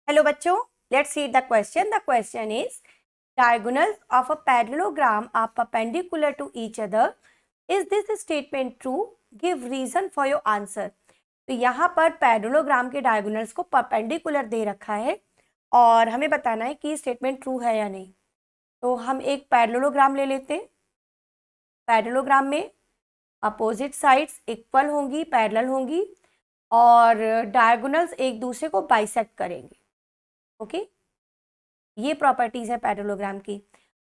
Hello बच्चों, let's read the question. The question is, diagonals of a parallelogram are perpendicular to each other. Is this statement true? Give reason for your answer. तो यहाँ पर parallelogram के diagonals को perpendicular दे रखा है और हमें बताना है कि स्टेटमेंट ट्रू है या नहीं। तो हम एक पैरेललोग्राम ले लेते हैं। पैरेललोग्राम में अपोजिट साइड्स इक्वल होंगी, पैरेलल होंगी और डायगोनल्स एक दूसरे को बाइसेक्ट करेंगे। ओके, ये प्रॉपर्टीज है पैरेललोग्राम की।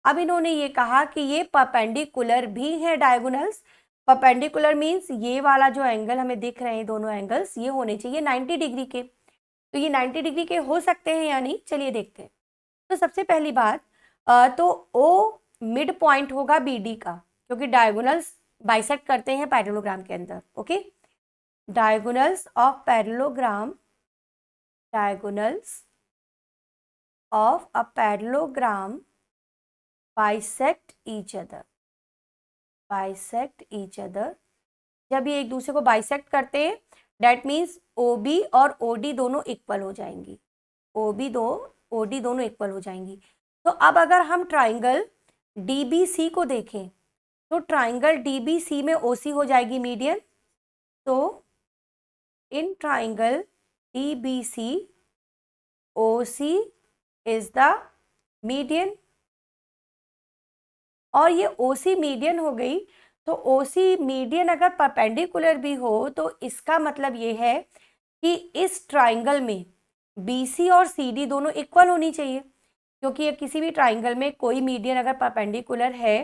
अब इन्होंने ये कहा कि ये परपेंडिकुलर भी है डायगोनल्स। परपेंडिकुलर मींस ये वाला जो एंगल हमें दिख रहे हैं, दोनों एंगल्स ये होने चाहिए 90 डिग्री के। तो ये 90 डिग्री के हो सकते हैं या नहीं, चलिए देखते हैं। तो सबसे पहली बात, तो ओ मिड पॉइंट होगा बी डी का, क्योंकि डायगोनल्स बाइसेक्ट करते हैं पैरेललोग्राम के अंदर। Okay, diagonals of parallelogram, diagonals of a parallelogram bisect each other, bisect each other। जब ये एक दूसरे को बाइसेक्ट करते हैं, डेट मीन्स OB और OD दोनों इक्वल हो जाएंगी। OD दोनों इक्वल हो जाएंगी। तो अब अगर हम ट्राइंगल DBC को देखें तो ट्राइंगल DBC में OC हो जाएगी मीडियन। तो in triangle DBC OC is the median, और ये OC मीडियन हो गई। तो OC मीडियन अगर परपेंडिकुलर भी हो तो इसका मतलब ये है कि इस ट्राइंगल में BC और CD दोनों इक्वल होनी चाहिए, क्योंकि ये किसी भी ट्राइंगल में कोई मीडियन अगर परपेंडिकुलर है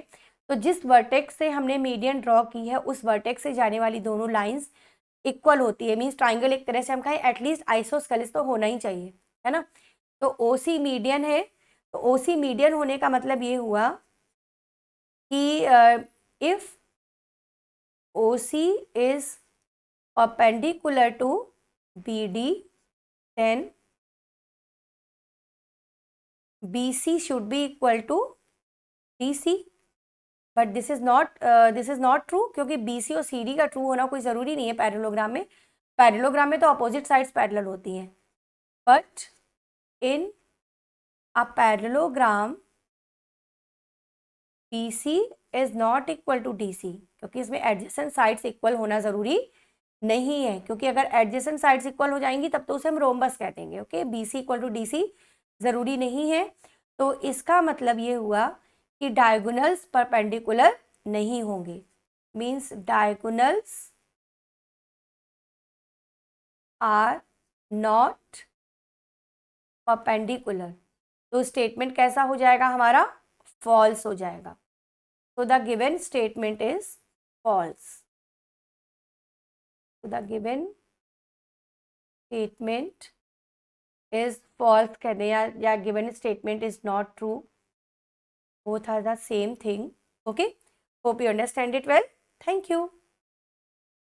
तो जिस वर्टेक्स से हमने मीडियन ड्रॉ की है उस वर्टेक्स से जाने वाली दोनों लाइंस इक्वल होती है। मीन्स ट्राइंगल एक तरह से हम कहें एटलीस्ट आइसोस्केलेस तो होना ही चाहिए, है ना। तो OC मीडियन है, तो OC मीडियन होने का मतलब ये हुआ कि if OC is perpendicular to BD then BC should be equal to DC, but this is not true, क्योंकि BC और CD का ट्रू होना कोई ज़रूरी नहीं है पैरेललोग्राम में। पैरेललोग्राम में तो अपोजिट साइड्स पैरेलल होती हैं, but in a parallelogram BC is not equal to DC, क्योंकि इसमें एडजेसेंट साइड्स इक्वल होना ज़रूरी नहीं है, क्योंकि अगर एडजेसेंट साइड्स इक्वल हो जाएंगी तब तो उसे हम रोम्बस कह देंगे। Okay, BC equal to DC ज़रूरी नहीं है। तो इसका मतलब ये हुआ कि डायगोनल्स परपेंडिकुलर नहीं होंगे। Means diagonals are not perpendicular. तो स्टेटमेंट कैसा हो जाएगा हमारा? फॉल्स हो जाएगा। So the given statement is false. So the given statement is false कहने या given statement is not true. Both are the same thing. Okay. Hope you understand it well. Thank you.